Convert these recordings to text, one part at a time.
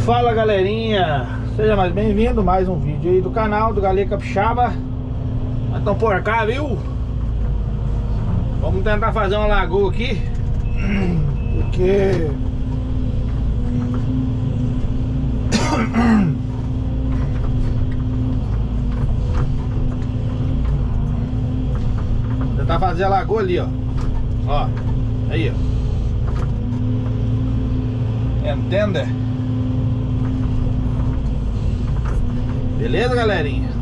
Fala galerinha, seja mais bem-vindo mais um vídeo aí do canal do Galinha Capixaba. Nós estamos por cá, viu? Vamos tentar fazer uma lagoa aqui, porque tentar fazer a lagoa ali, ó. Ó, aí, ó. Entende? Beleza, galerinha?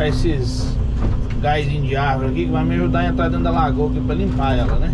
Esses gásinhos de árvore aqui que vai me ajudar a entrar dentro da lagoa aqui pra limpar ela, né?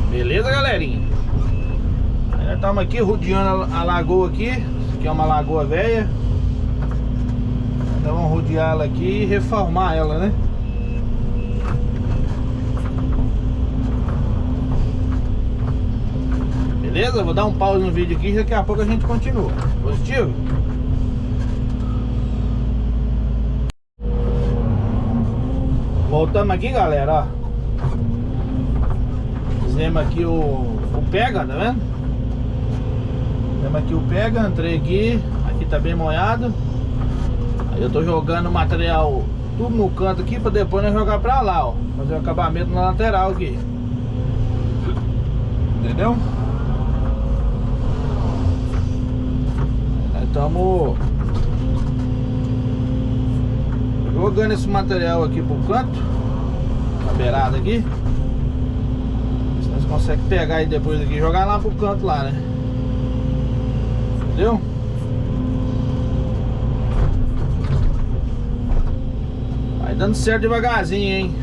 Beleza, galerinha? Nós estamos aqui rodeando a lagoa aqui. Isso aqui é uma lagoa velha. Então vamos rodear ela aqui e reformar ela, né? Beleza? Vou dar um pause no vídeo aqui e daqui a pouco a gente continua. Positivo? Voltamos aqui, galera, ó. Fizemos aqui o pega, tá vendo? Fizemos aqui o pega, entrei aqui. Aqui tá bem molhado. Aí eu tô jogando o material tudo no canto aqui pra depois nós jogar pra lá, ó. Fazer o acabamento na lateral aqui. Entendeu? Nós estamos jogando esse material aqui pro canto, na beirada aqui. Nós conseguimos pegar e depois aqui jogar lá pro canto lá, né? Entendeu? Vai dando certo devagarzinho, hein?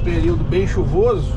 período bem chuvoso.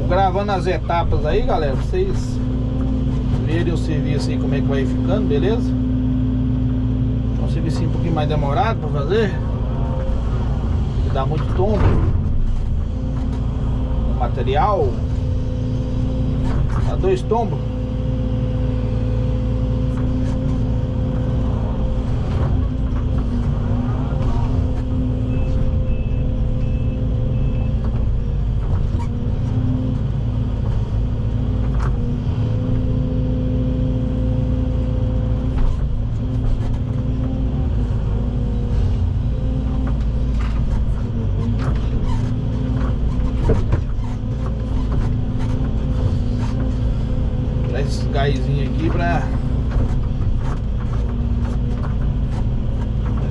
Gravando as etapas aí, galera, pra vocês verem o serviço aí, como é que vai ficando, beleza? É um serviço um pouquinho mais demorado pra fazer, porque dá muito tombo no material, dá 2 tombos. Esse gásinho aqui pra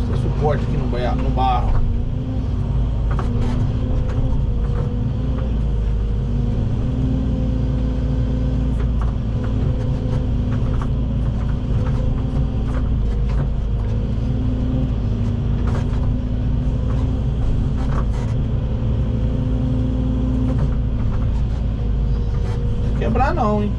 ter suporte aqui no barro. Quebrar não, hein?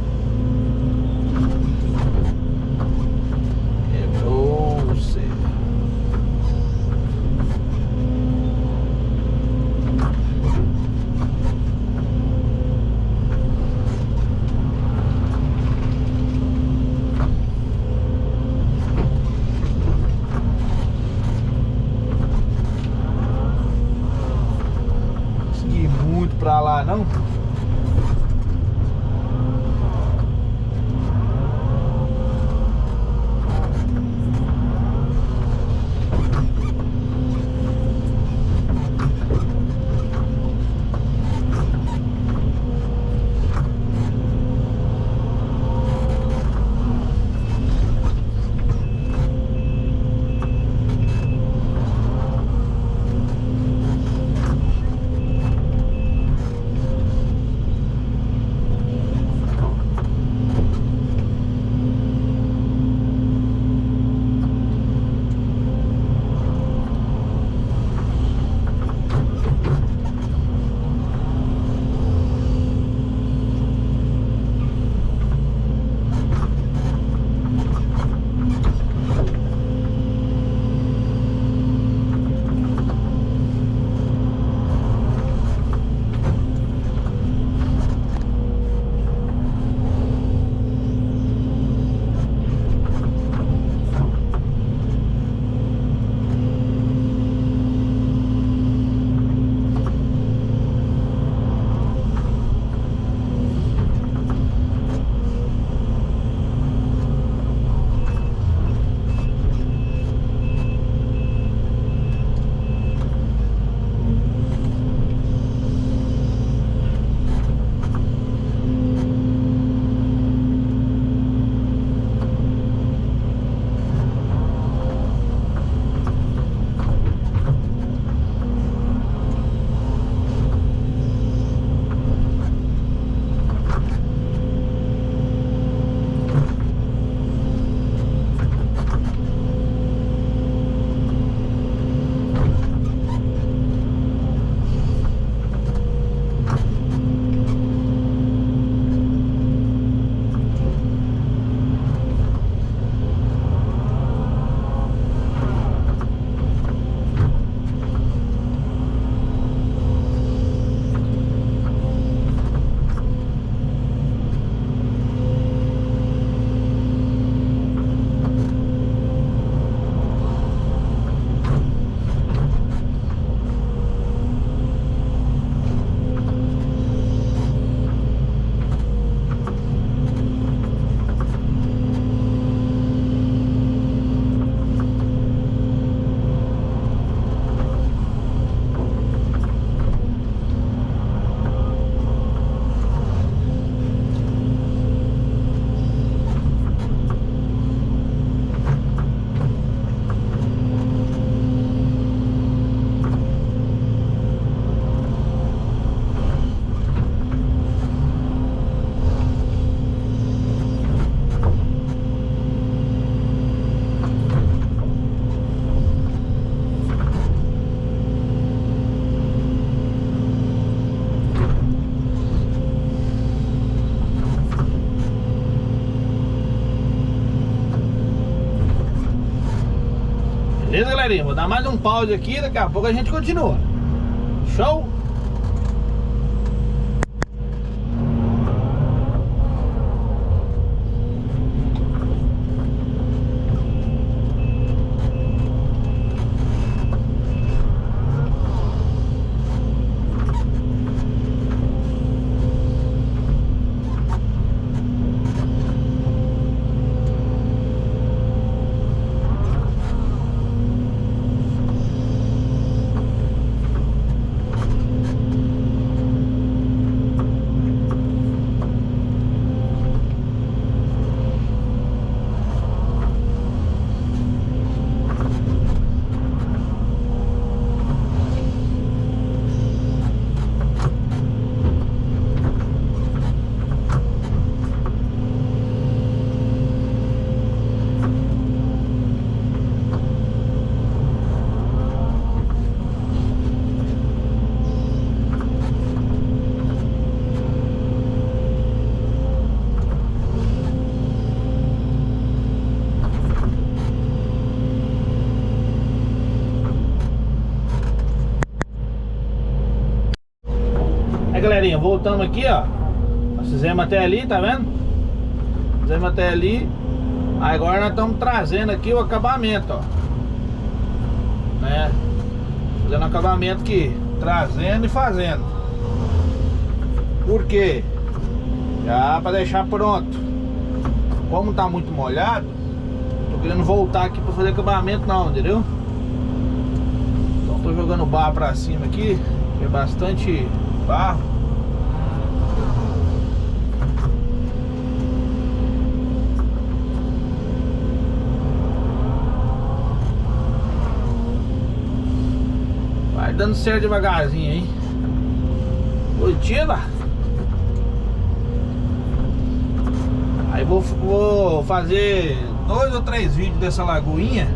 Beleza, galerinha? Vou dar mais um pause aqui, daqui a pouco a gente continua. Show? Aí, galerinha, voltamos aqui, ó. Nós fizemos até ali, tá vendo? Fizemos até ali. Aí agora nós estamos trazendo aqui o acabamento, ó, né? Fazendo acabamento aqui, trazendo e fazendo. Por quê? Já pra deixar pronto. Como tá muito molhado, tô querendo voltar aqui pra fazer acabamento não, entendeu? Então tô jogando barro pra cima aqui. É bastante barro. Vai dando certo devagarzinho, hein? Curtida. Aí vou fazer 2 ou 3 vídeos dessa lagoinha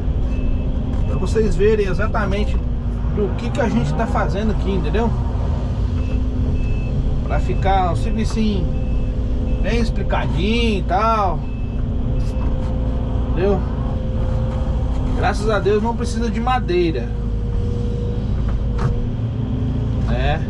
pra vocês verem exatamente do que a gente tá fazendo aqui, entendeu? Pra ficar um serviço bem explicadinho e tal, entendeu? Graças a Deus não precisa de madeira, né?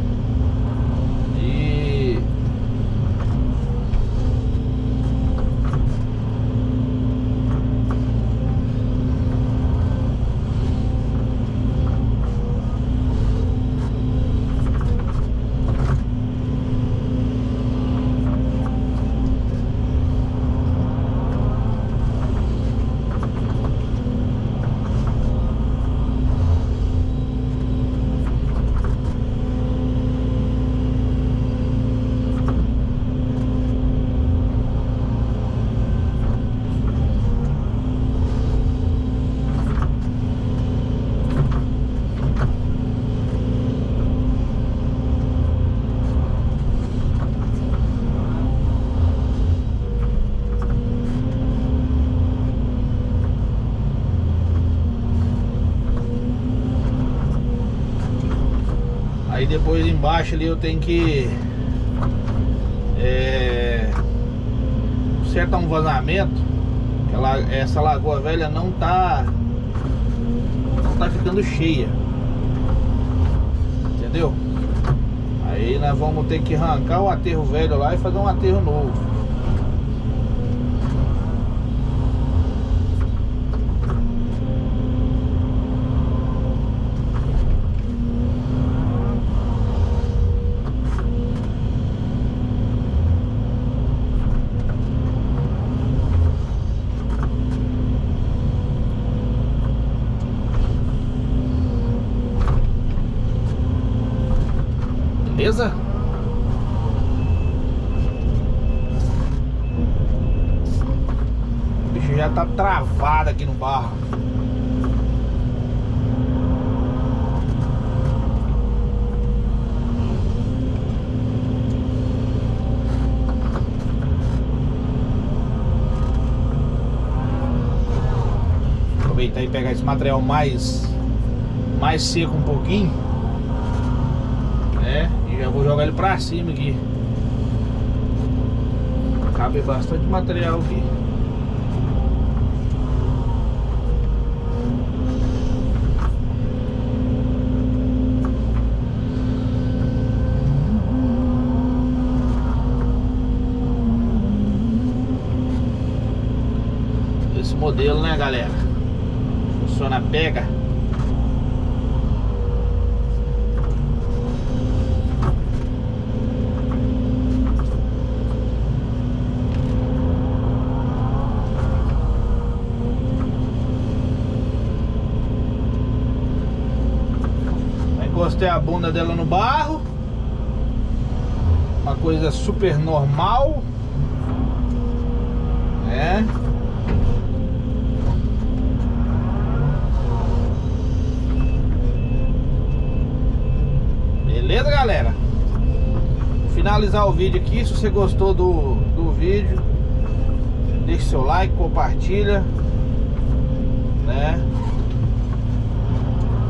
Aí depois embaixo ali eu tenho que consertar um vazamento. Essa lagoa velha não tá ficando cheia, entendeu? Aí nós vamos ter que arrancar o aterro velho lá e fazer um aterro novo. Beleza? O bicho já tá travado aqui no barro. Aproveitar e pegar esse material mais seco um pouquinho, né? Já vou jogar ele pra cima aqui. Cabe bastante material aqui. modelo, né, galera? Funciona, pega. Encostei a bunda dela no barro. Uma coisa super normal, né? Beleza, galera? Vou finalizar o vídeo aqui. Se você gostou do vídeo, deixe seu like, compartilha, né?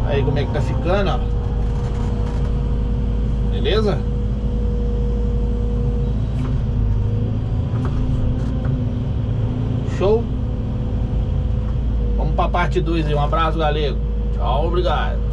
Aí como é que tá ficando, ó. Beleza? Show? Vamos pra parte 2 aí. Um abraço, galego. Tchau, obrigado.